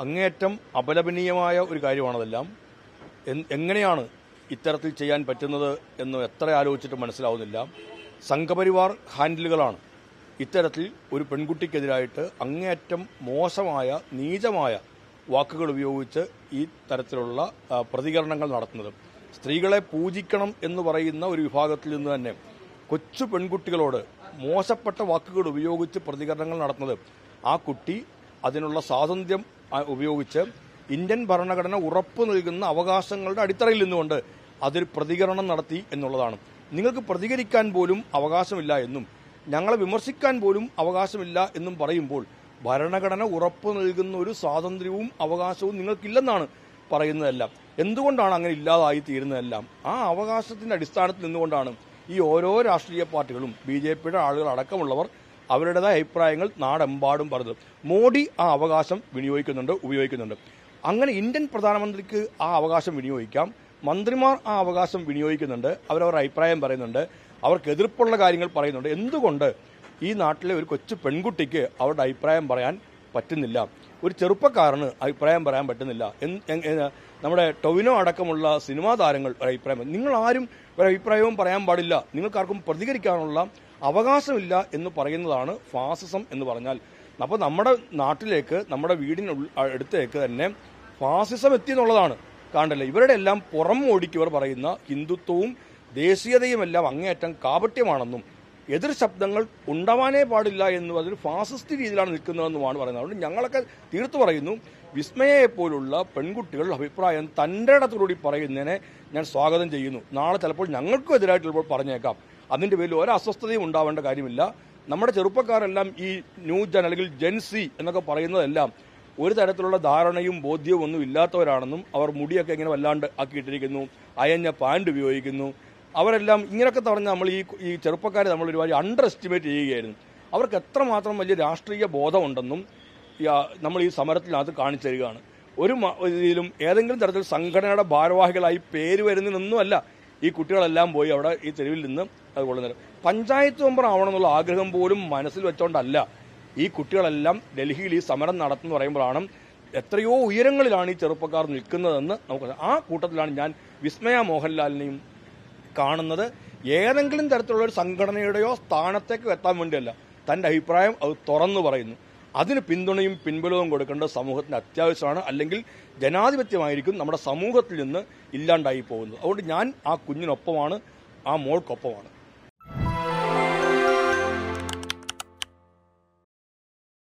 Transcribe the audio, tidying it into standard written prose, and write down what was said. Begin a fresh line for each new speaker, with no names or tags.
അങ്ങേയറ്റം അപലപനീയമായ ഒരു കാര്യമാണതെല്ലാം. എങ്ങനെയാണ് ഇത്തരത്തിൽ ചെയ്യാൻ പറ്റുന്നത് എന്ന് എത്ര ആലോചിച്ചിട്ട് മനസ്സിലാവുന്നില്ല. സംഘപരിവാർ ഹാൻഡിലുകളാണ് ഇത്തരത്തിൽ ഒരു പെൺകുട്ടിക്കെതിരായിട്ട് അങ്ങേയറ്റം മോശമായ നീചമായ വാക്കുകൾ ഉപയോഗിച്ച് ഈ തരത്തിലുള്ള പ്രതികരണങ്ങൾ നടത്തുന്നത്. സ്ത്രീകളെ പൂജിക്കണം എന്ന് പറയുന്ന ഒരു വിഭാഗത്തിൽ നിന്ന് തന്നെ കൊച്ചു പെൺകുട്ടികളോട് മോശപ്പെട്ട വാക്കുകൾ ഉപയോഗിച്ച് പ്രതികരണങ്ങൾ നടത്തുന്നത്, ആ കുട്ടി അതിനുള്ള സ്വാതന്ത്ര്യം ഉപയോഗിച്ച് ഇന്ത്യൻ ഭരണഘടന ഉറപ്പു നൽകുന്ന അവകാശങ്ങളുടെ അടിത്തറയിൽ നിന്നുകൊണ്ട് അതിൽ പ്രതികരണം നടത്തി എന്നുള്ളതാണ്. നിങ്ങൾക്ക് പ്രതികരിക്കാൻ പോലും അവകാശമില്ല എന്നും ഞങ്ങളെ വിമർശിക്കാൻ പോലും അവകാശമില്ല എന്നും പറയുമ്പോൾ ഭരണഘടന ഉറപ്പു നൽകുന്ന ഒരു സ്വാതന്ത്ര്യവും അവകാശവും നിങ്ങൾക്കില്ലെന്നാണ് പറയുന്നതെല്ലാം. എന്തുകൊണ്ടാണ് അങ്ങനെ ഇല്ലാതായി തീരുന്നതെല്ലാം? ആ അവകാശത്തിന്റെ അടിസ്ഥാനത്തിൽ നിന്നുകൊണ്ടാണ് ഈ ഓരോ രാഷ്ട്രീയ പാർട്ടികളും BJPയുടെ ആളുകൾ അടക്കമുള്ളവർ അവരുടേതായ അഭിപ്രായങ്ങൾ നാടെമ്പാടും പറഞ്ഞത്. മോഡി ആ അവകാശം ഉപയോഗിക്കുന്നുണ്ട്. അങ്ങനെ ഇന്ത്യൻ പ്രധാനമന്ത്രിക്ക് ആ അവകാശം വിനിയോഗിക്കാം, മന്ത്രിമാർ ആ അവകാശം വിനിയോഗിക്കുന്നുണ്ട്, അവരവരുടെ അഭിപ്രായം പറയുന്നുണ്ട്, അവർക്ക് എതിർപ്പുള്ള കാര്യങ്ങൾ പറയുന്നുണ്ട്. എന്തുകൊണ്ട് ഈ നാട്ടിലെ ഒരു കൊച്ചു പെൺകുട്ടിക്ക് അവരുടെ അഭിപ്രായം പറയാൻ പറ്റുന്നില്ല? ഒരു ചെറുപ്പക്കാരന് അഭിപ്രായം പറയാൻ പറ്റുന്നില്ല? നമ്മുടെ ടൊവിനോ അടക്കമുള്ള സിനിമാ താരങ്ങൾ ഒരു അഭിപ്രായം, നിങ്ങൾ ആരും ഒരു അഭിപ്രായവും പറയാൻ പാടില്ല, നിങ്ങൾക്കാർക്കും പ്രതികരിക്കാനുള്ള അവകാശമില്ല എന്ന് പറയുന്നതാണ് ഫാസിസം എന്ന് പറഞ്ഞാൽ. അപ്പോൾ നമ്മുടെ നാട്ടിലേക്ക്, നമ്മുടെ അടുത്തേക്ക് തന്നെ ഫാസിസം എത്തിയെന്നുള്ളതാണ് കാണണ്ടല്ലേ. ഇവരുടെ എല്ലാം പുറം ഓടിക്കവർ പറയുന്ന ഹിന്ദുത്വവും ദേശീയതയും എല്ലാം അങ്ങേയറ്റം കാപട്യമാണെന്നും എതിർ ശബ്ദങ്ങൾ ഉണ്ടാവാനേ പാടില്ല എന്നും അതൊരു ഫാസിസ്റ്റ് രീതിയിലാണ് നിൽക്കുന്നതെന്നുമാണ് പറയുന്നത്. അതുകൊണ്ട് ഞങ്ങളൊക്കെ തീർത്തു പറയുന്നു, വിസ്മയെപ്പോലുള്ള പെൺകുട്ടികൾ അഭിപ്രായം തൻ്റെ ഇടത്തോടുകൂടി പറയുന്നതിനെ ഞാൻ സ്വാഗതം ചെയ്യുന്നു. നാളെ ചിലപ്പോൾ ഞങ്ങൾക്കും എതിരായിട്ട് ചിലപ്പോൾ പറഞ്ഞേക്കാം. അതിൻ്റെ പേരിൽ ഒരു അസ്വസ്ഥതയും ഉണ്ടാവേണ്ട കാര്യമില്ല. നമ്മുടെ ചെറുപ്പക്കാരെല്ലാം ഈ ന്യൂ ജൻ അല്ലെങ്കിൽ ജെൻസി എന്നൊക്കെ പറയുന്നതെല്ലാം ഒരു തരത്തിലുള്ള ധാരണയും ബോധ്യവും ഒന്നും ഇല്ലാത്തവരാണെന്നും അവർ മുടിയൊക്കെ ഇങ്ങനെ വല്ലാണ്ട് ആക്കിയിട്ടിരിക്കുന്നു, അയഞ്ഞ പാൻറ് ഉപയോഗിക്കുന്നു, അവരെല്ലാം ഇങ്ങനെയൊക്കെ പറഞ്ഞ് നമ്മൾ ഈ ചെറുപ്പക്കാരെ നമ്മൾ ഒരുപാട് അണ്ടർ എസ്റ്റിമേറ്റ് ചെയ്യുകയായിരുന്നു. അവർക്ക് എത്രമാത്രം വലിയ രാഷ്ട്രീയ ബോധമുണ്ടെന്നും നമ്മൾ ഈ സമരത്തിനകത്ത് കാണിച്ചു തരികയാണ്. ഒരു ഇതിലും ഏതെങ്കിലും തരത്തിൽ സംഘടനയുടെ ഭാരവാഹികളായി പേര് വരുന്നതിനൊന്നുമല്ല ഈ കുട്ടികളെല്ലാം പോയി അവിടെ ഈ തെരുവിൽ നിന്ന് അത് കൊള്ളുന്നത്. പഞ്ചായത്ത് മെമ്പർ ആവണമെന്നുള്ള ആഗ്രഹം പോലും മനസ്സിൽ വെച്ചോണ്ടല്ല ഈ കുട്ടികളെല്ലാം ഡൽഹിയിൽ ഈ സമരം നടത്തുന്നു പറയുമ്പോഴാണ് എത്രയോ ഉയരങ്ങളിലാണ് ഈ ചെറുപ്പക്കാർ നിൽക്കുന്നതെന്ന് നമുക്ക്. ആ കൂട്ടത്തിലാണ് ഞാൻ വിസ്മയ മോഹൻലാലിനെയും കാണുന്നത്. ഏതെങ്കിലും തരത്തിലുള്ള ഒരു സംഘടനയുടെയോ സ്ഥാനത്തേക്ക് എത്താൻ വേണ്ടിയല്ല, തൻ്റെ അഭിപ്രായം അത് തുറന്നു പറയുന്നു. അതിന് പിന്തുണയും പിൻബലവും കൊടുക്കേണ്ടത് സമൂഹത്തിന് അത്യാവശ്യമാണ്. അല്ലെങ്കിൽ ജനാധിപത്യമായിരിക്കും നമ്മുടെ സമൂഹത്തിൽ നിന്ന് ഇല്ലാണ്ടായി പോകുന്നത്. അതുകൊണ്ട് ഞാൻ ആ കുഞ്ഞിനൊപ്പമാണ്, ആ മോൾക്കൊപ്പമാണ്.